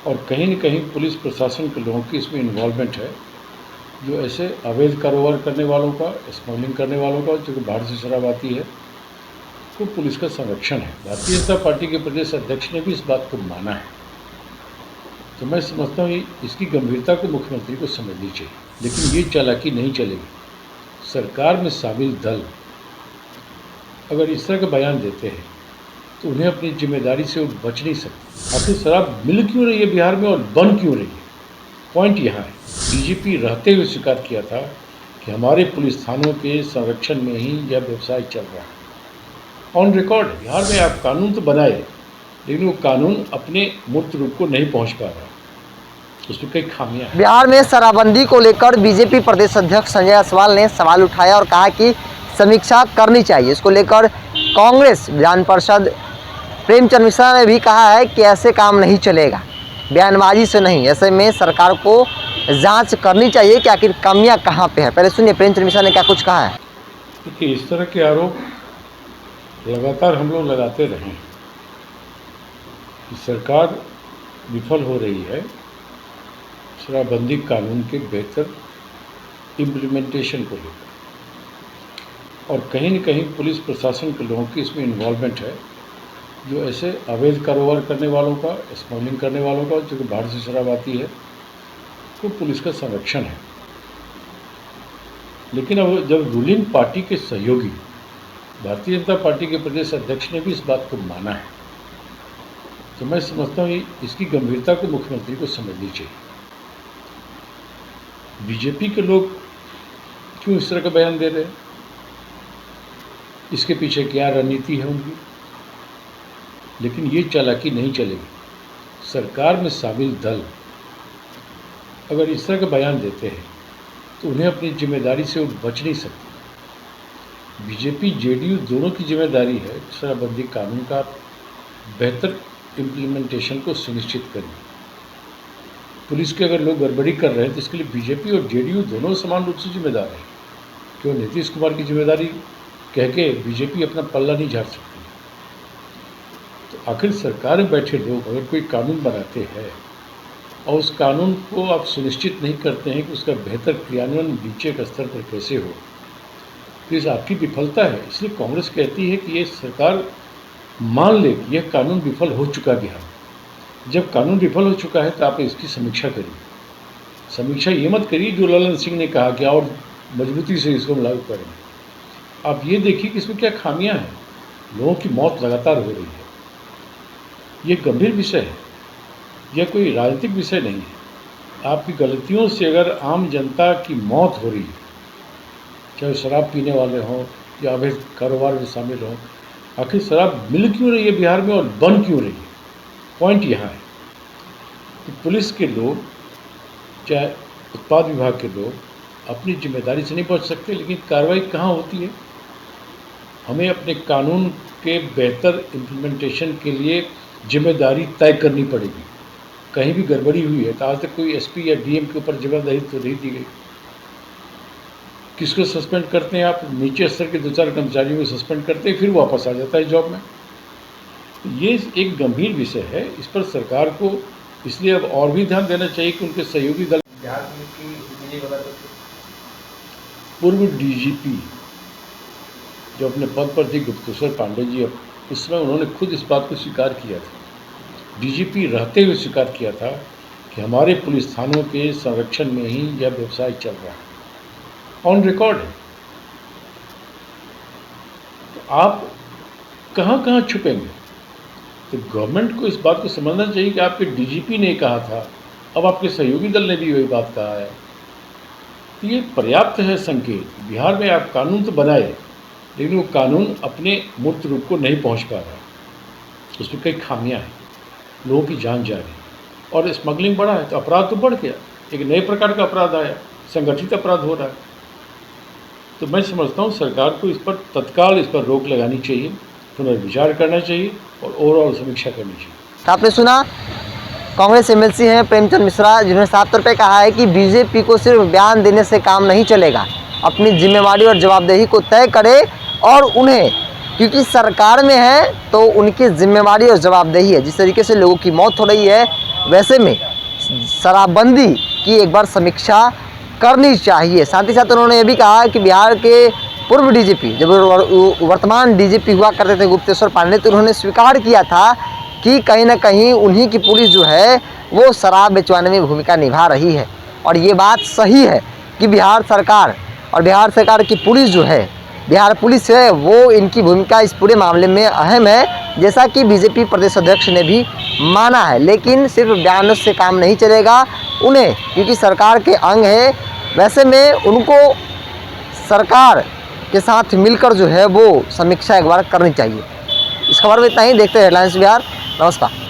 और कहीं न कहीं पुलिस प्रशासन के लोगों की इसमें इन्वॉल्वमेंट है, जो ऐसे अवैध कारोबार करने वालों का, स्मगलिंग करने वालों का, जो कि बाहर से शराब आती है, तो पुलिस का संरक्षण है। भारतीय जनता पार्टी के प्रदेश अध्यक्ष ने भी इस बात को माना है। तो मैं समझता हूँ इसकी गंभीरता को मुख्यमंत्री को समझनी चाहिए, लेकिन ये चालाकी नहीं चलेगी। सरकार में शामिल दल अगर इस तरह का बयान देते हैं तो उन्हें अपनी जिम्मेदारी से वो बच नहीं सकते। आखिर शराब मिल क्यों रही है बिहार में और बन क्यों रही है? पॉइंट यहाँ है। डीजीपी रहते हुए स्वीकार किया था कि हमारे पुलिस थानों के संरक्षण में ही यह व्यवसाय चल रहा है। ऑन रिकॉर्ड बिहार में आप कानून तो बनाए, लेकिन वो कानून अपने मूर्त रूप को नहीं पहुँच पा रहा, उसमें कई खामियां हैं। बिहार में शराबबंदी को लेकर बीजेपी प्रदेश अध्यक्ष संजय जायसवाल ने सवाल उठाया और कहा कि समीक्षा करनी चाहिए। इसको लेकर कांग्रेस विधान पार्षद प्रेमचंद मिश्रा ने भी कहा है कि ऐसे काम नहीं चलेगा, बयानबाजी से नहीं, ऐसे में सरकार को जांच करनी चाहिए कि आखिर कमियां कहां पे है। पहले सुनिए प्रेमचंद मिश्रा ने क्या कुछ कहा है। देखिए, इस तरह के आरोप लगातार हम लोग लगाते रहे कि सरकार विफल हो रही है शराबबंदी कानून के बेहतर इम्प्लीमेंटेशन को लेकर, और कहीं न कहीं पुलिस प्रशासन के लोगों की इसमें इन्वॉल्वमेंट है, जो ऐसे अवैध कारोबार करने वालों का, स्मगलिंग करने वालों का, जो कि बाहर से शराब आती है, तो पुलिस का संरक्षण है। लेकिन अब जब रूलिंग पार्टी के सहयोगी भारतीय जनता पार्टी के प्रदेश अध्यक्ष ने भी इस बात को माना है, तो मैं समझता हूँ इसकी गंभीरता को मुख्यमंत्री को समझनी चाहिए। बीजेपी के लोग क्यों इस तरह का बयान दे रहे हैं? इसके पीछे क्या रणनीति है उनकी? लेकिन ये चालाकी नहीं चलेगी। सरकार में शामिल दल अगर इस तरह का बयान देते हैं तो उन्हें अपनी जिम्मेदारी से वो बच नहीं सकते। बीजेपी जेडीयू दोनों की जिम्मेदारी है शराबबंदी कानून का बेहतर इम्प्लीमेंटेशन को सुनिश्चित करनी। पुलिस के अगर लोग गड़बड़ी कर रहे हैं तो इसके लिए बीजेपी और जेडीयू दोनों समान रूप से जिम्मेदार हैं। क्यों नीतीश कुमार की जिम्मेदारी कह के बीजेपी अपना पल्ला नहीं झाड़ सकती? तो आखिर सरकार में बैठे लोग अगर कोई कानून बनाते हैं और उस कानून को आप सुनिश्चित नहीं करते हैं कि उसका बेहतर क्रियान्वयन नीचे के स्तर पर कैसे हो, तो इस आपकी विफलता है। इसलिए कांग्रेस कहती है कि ये सरकार मान ले कि यह कानून विफल हो चुका है बिहार। जब कानून विफल हो चुका है तो आप इसकी समीक्षा करिए। समीक्षा ये मत करिए जो ललन सिंह ने कहा कि और मजबूती से इसको हम लागू करेंगे। आप ये देखिए कि इसमें क्या खामियां हैं। लोगों की मौत लगातार हो रही है। ये गंभीर विषय है, यह कोई राजनीतिक विषय नहीं है। आपकी गलतियों से अगर आम जनता की मौत हो रही है, चाहे शराब पीने वाले हों या अवैध कारोबार में शामिल हों, आखिर शराब मिल क्यों रही है बिहार में और बन क्यों रही है? पॉइंट यहाँ है कि पुलिस के लोग, चाहे उत्पाद विभाग के लोग, अपनी जिम्मेदारी से नहीं बच सकते, लेकिन कार्रवाई कहाँ होती है? हमें अपने कानून के बेहतर इम्प्लीमेंटेशन के लिए जिम्मेदारी तय करनी पड़ेगी। कहीं भी गड़बड़ी हुई है तो आज तक कोई एसपी या डीएम के ऊपर जिम्मेदारी तो नहीं दी गई। किसको सस्पेंड करते हैं आप? नीचे स्तर के 2-4 कर्मचारियों को सस्पेंड करते हैं, फिर वापस आ जाता है जॉब में। ये एक गंभीर विषय है, इस पर सरकार को इसलिए अब और भी ध्यान देना चाहिए कि उनके सहयोगी दल। पूर्व डीजीपी जो अपने पद पर थे गुप्तेश्वर पांडे जी, अब उस समय उन्होंने खुद इस बात को स्वीकार किया था। डीजीपी रहते हुए स्वीकार किया था कि हमारे पुलिस थानों के संरक्षण में ही यह व्यवसाय चल रहा है। ऑन रिकॉर्ड है। तो आप कहाँ कहाँ छुपेंगे? तो गवर्नमेंट को इस बात को समझना चाहिए कि आपके डीजीपी ने कहा था, अब आपके सहयोगी दल ने भी वही बात कहा है। तो ये पर्याप्त है संकेत। बिहार में आप कानून तो बनाए, लेकिन वो कानून अपने मूर्त रूप को नहीं पहुंच पा रहा, उसमें कई खामियां हैं। लोगों की जान जा रही है और स्मगलिंग बढ़ा है तो अपराध तो बढ़ गया, एक नए प्रकार का अपराध आया, संगठित अपराध हो रहा है। तो मैं समझता हूँ सरकार को इस पर तत्काल इस पर रोक लगानी चाहिए, पुनर्विचार करना चाहिए और ओवरऑल समीक्षा करनी चाहिए। आपने सुना कांग्रेस एमएलसी हैं प्रेमचंद मिश्रा, जिन्होंने साफ तौर पे कहा है कि बीजेपी को सिर्फ बयान देने से काम नहीं चलेगा, अपनी जिम्मेवारी और जवाबदेही को तय करे और उन्हें, क्योंकि सरकार में है तो उनकी जिम्मेवारी और जवाबदेही है। जिस तरीके से लोगों की मौत हो रही है, वैसे में शराबबंदी की एक बार समीक्षा करनी चाहिए। साथ ही साथ उन्होंने ये भी कहा कि बिहार के पूर्व डीजीपी, जब वर्तमान डीजीपी हुआ करते थे गुप्तेश्वर पांडे, तो उन्होंने स्वीकार किया था कि कहीं ना कहीं उन्हीं की पुलिस जो है वो शराब बेचवाने में भूमिका निभा रही है। और ये बात सही है कि बिहार सरकार और बिहार सरकार की पुलिस जो है, बिहार पुलिस है, वो इनकी भूमिका इस पूरे मामले में अहम है, जैसा कि बीजेपी प्रदेश अध्यक्ष ने भी माना है। लेकिन सिर्फ बयानों से काम नहीं चलेगा, उन्हें, क्योंकि सरकार के अंग है, वैसे में उनको सरकार के साथ मिलकर जो है वो समीक्षा एक बार करनी चाहिए। इस खबर में इतना ही। देखते हैं हेडलाइंस बिहार। नमस्कार।